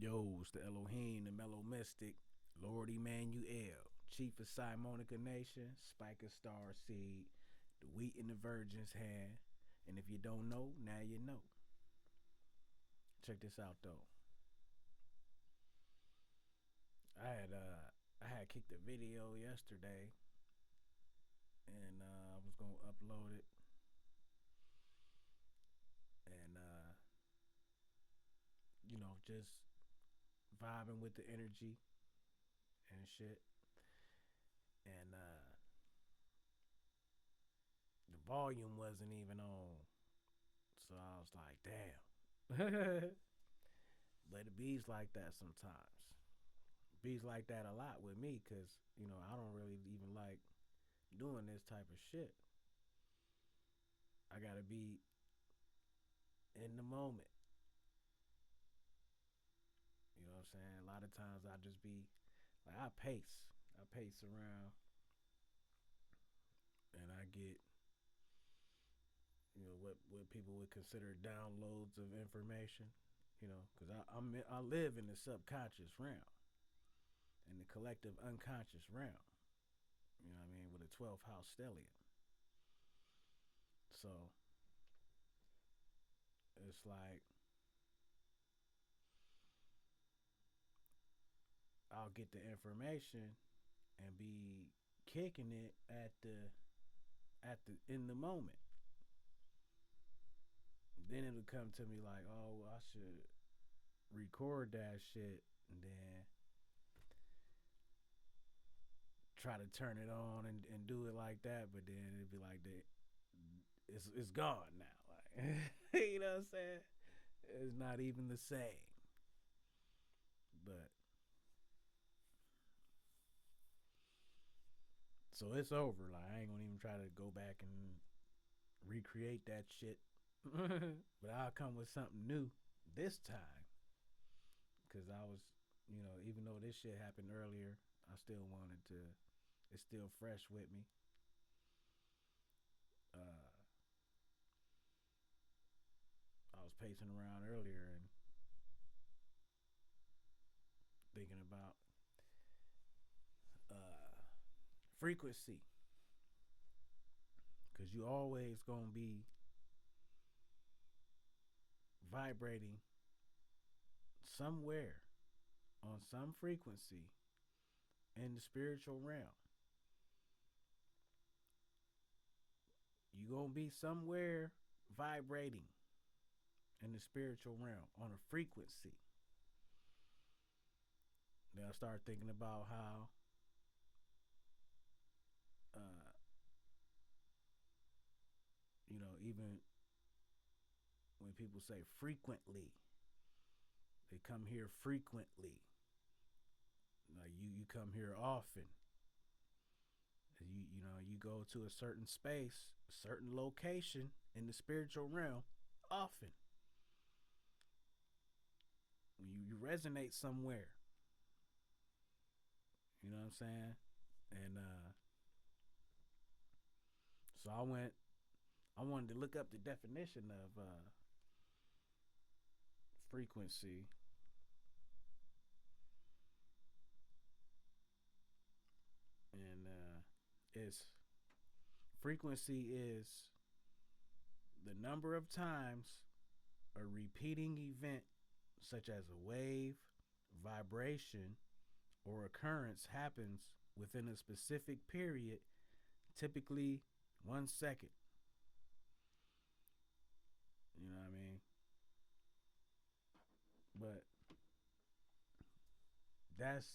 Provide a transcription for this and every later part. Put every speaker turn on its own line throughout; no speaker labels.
Yo, it's the Elohim, the Mellow Mystic, Lord Emmanuel, Chief of simonicanation, Spike of Star Seed, the wheat in the virgin's hand. And if you don't know, now you know. Check this out though. I had uh I had kicked a video yesterday and I was gonna upload it and just vibing with the energy and shit. And the volume wasn't even on. So I was like, damn. But it bees like that sometimes. Bees like that a lot with me because, I don't really even like doing this type of shit. I gotta be in the moment. You know what I'm saying? A lot of times I just be like, I pace. I pace around and I get, what people would consider downloads of information, because I live in the subconscious realm, in the collective unconscious realm. You know what I mean? With a 12th house stellium. So it's like I'll get the information and be kicking it at the in the moment. Then it'll come to me like, oh, well, I should record that shit and then try to turn it on and do it like that. But then it'd be like that. It's gone now. Like, you know what I'm saying? It's not even the same. But so it's over. Like I ain't gonna even try to go back and recreate that shit. But I'll come with something new this time. Cause I was, even though this shit happened earlier, I still wanted to. It's still fresh with me. Uh, I was pacing around earlier and thinking about uh, frequency. Cause you always gonna be vibrating somewhere on some frequency in the spiritual realm. You gonna be somewhere vibrating in the spiritual realm on a frequency. Then I start thinking about how uh, even when people say frequently, they come here frequently. Like you come here often. You go to a certain space, a certain location in the spiritual realm often. You resonate somewhere. You know what I'm saying? And so I wanted to look up the definition of frequency. And it's frequency is the number of times a repeating event such as a wave, vibration, or occurrence happens within a specific period, typically 1 second. You know what I mean? But that's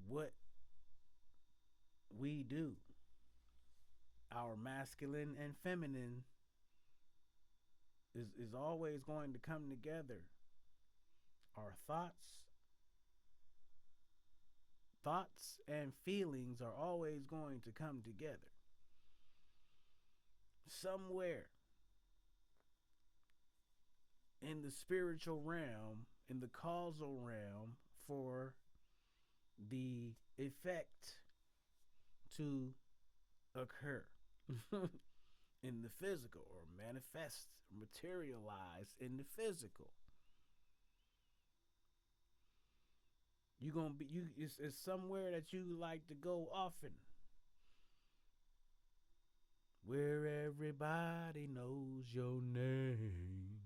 what we do. Our masculine and feminine is always going to come together. Our thoughts and feelings are always going to come together. Somewhere in the spiritual realm, in the causal realm, for the effect to occur in the physical, or manifest, materialize in the physical. You gonna be you. It's somewhere that you like to go often, where everybody knows your name,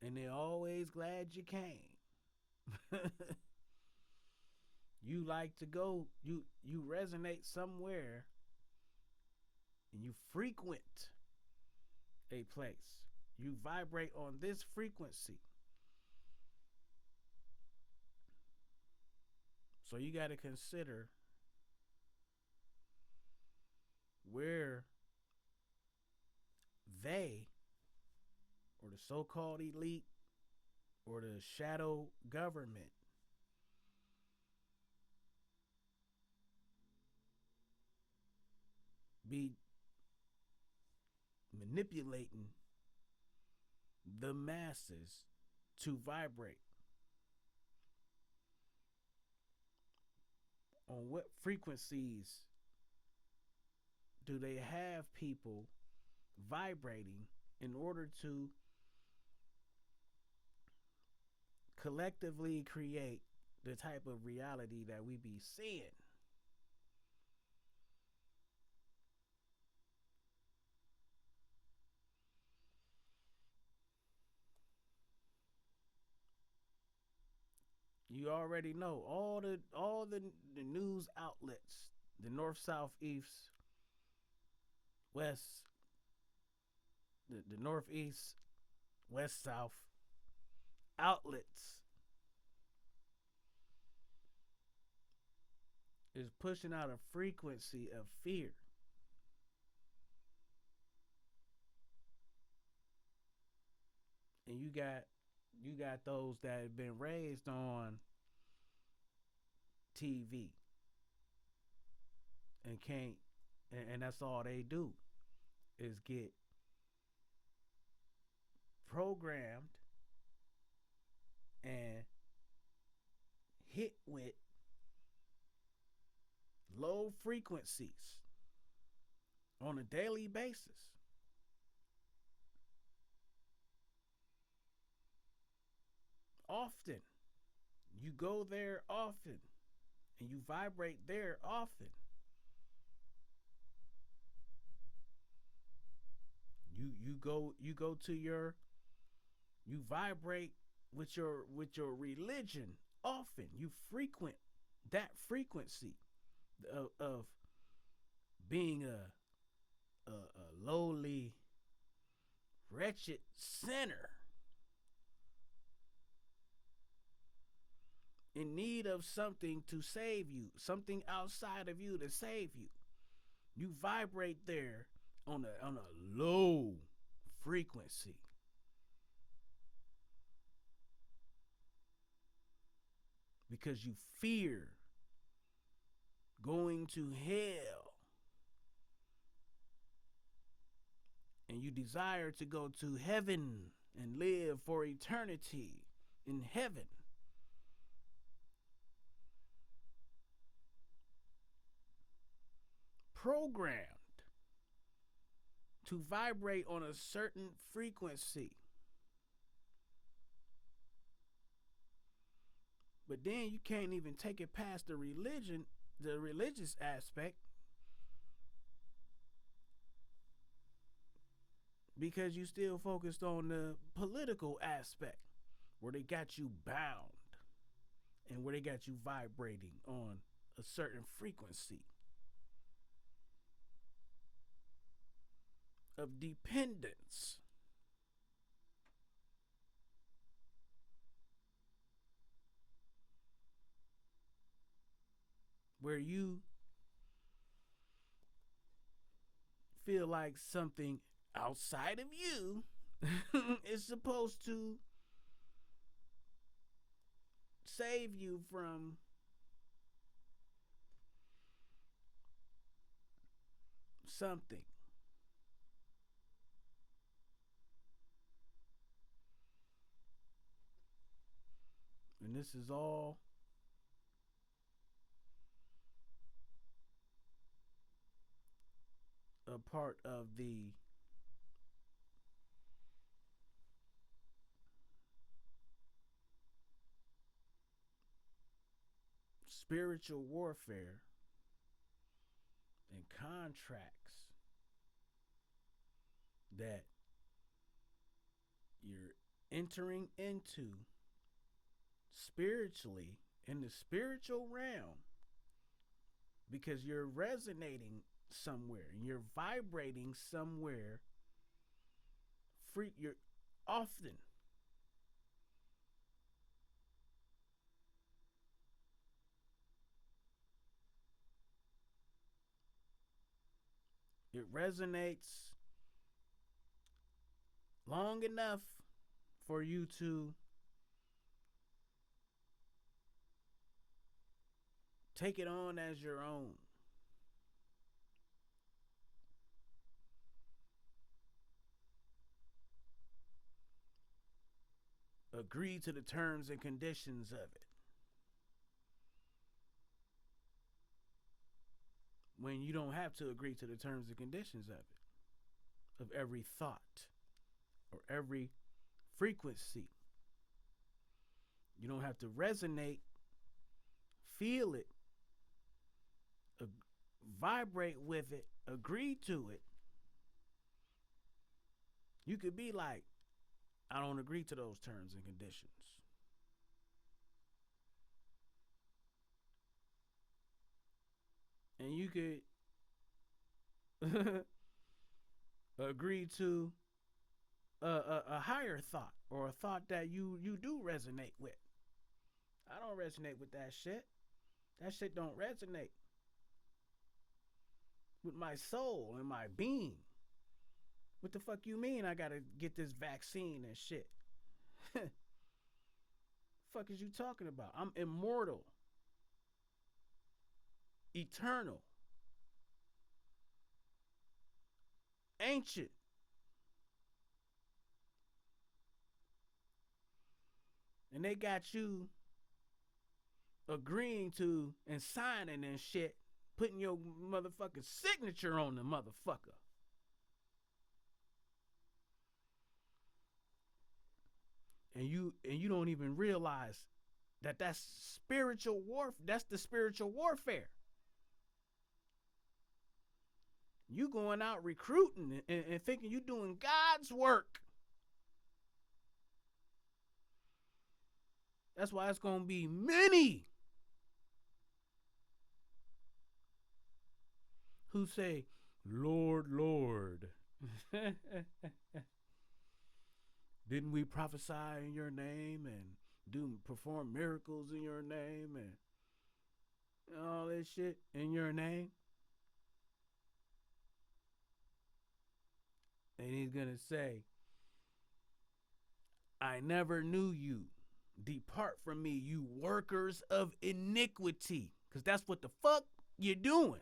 and they're always glad you came. You like to go. You resonate somewhere, and you frequent a place. You vibrate on this frequency. So you got to consider where they, or the so-called elite, or the shadow government, be manipulating the masses to vibrate. On what frequencies do they have people vibrating in order to collectively create the type of reality that we be seeing? You already know all the news outlets, the north, south, east, west, the northeast, west, south outlets is pushing out a frequency of fear. And you got those that have been raised on TV and can't, and that's all they do is get programmed and hit with low frequencies on a daily basis. Often. You go there often and you vibrate there often. You go to your you vibrate with your religion often. You frequent that frequency of being a lowly, wretched sinner in need of something to save you, something outside of you to save you. You vibrate there on a low frequency. Because you fear going to hell, and you desire to go to heaven and live for eternity in heaven. Programmed to vibrate on a certain frequency. But then you can't even take it past the religious aspect, because you still focused on the political aspect, where they got you bound and where they got you vibrating on a certain frequency of dependence. Where you feel like something outside of you is supposed to save you from something. And this is all a part of the spiritual warfare and contracts that you're entering into spiritually in the spiritual realm, because you're resonating somewhere and you're vibrating somewhere free. You're often it resonates long enough for you to take it on as your own. Agree to the terms and conditions of it. When you don't have to agree to the terms and conditions of every thought or every frequency. You don't have to resonate, feel it, uh, vibrate with it, agree to it. You could be like, I don't agree to those terms and conditions. And you could agree to a higher thought or a thought that you do resonate with. I don't resonate with that shit. That shit don't resonate with my soul and my being. What the fuck you mean I gotta get this vaccine and shit? Fuck is you talking about? I'm immortal, eternal, ancient. And they got you agreeing to and signing and shit, putting your motherfucking signature on the motherfucker. And you don't even realize that that's spiritual warfare. That's the spiritual warfare. You going out recruiting and thinking you doing God's work. That's why it's gonna be many who say, Lord, Lord. Didn't we prophesy in your name and perform miracles in your name and all this shit in your name? And he's gonna say, I never knew you. Depart from me, you workers of iniquity. Because that's what the fuck you're doing.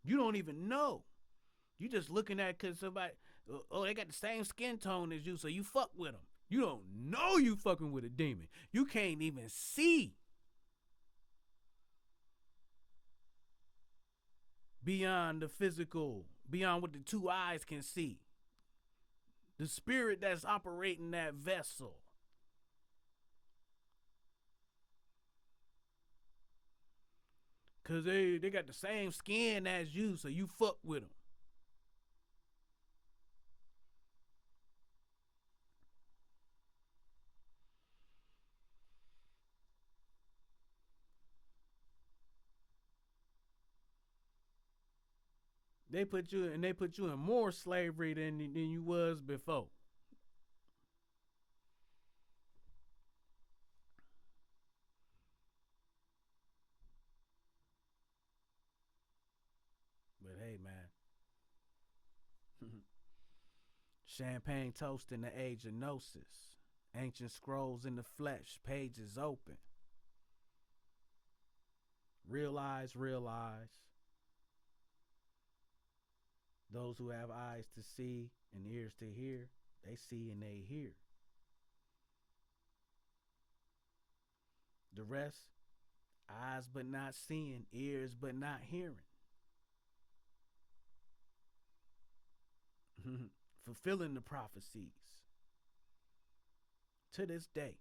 You don't even know. You just looking at because somebody, oh, they got the same skin tone as you, so you fuck with them. You don't know you fucking with a demon. You can't even see beyond the physical, beyond what the two eyes can see. The spirit that's operating that vessel. Because they got the same skin as you, so you fuck with them. They put you in more slavery than you was before. But hey, man, champagne toast in the age of gnosis, ancient scrolls in the flesh, pages open. Realize. Those who have eyes to see and ears to hear, they see and they hear. The rest, eyes but not seeing, ears but not hearing. fulfilling the prophecies to this day.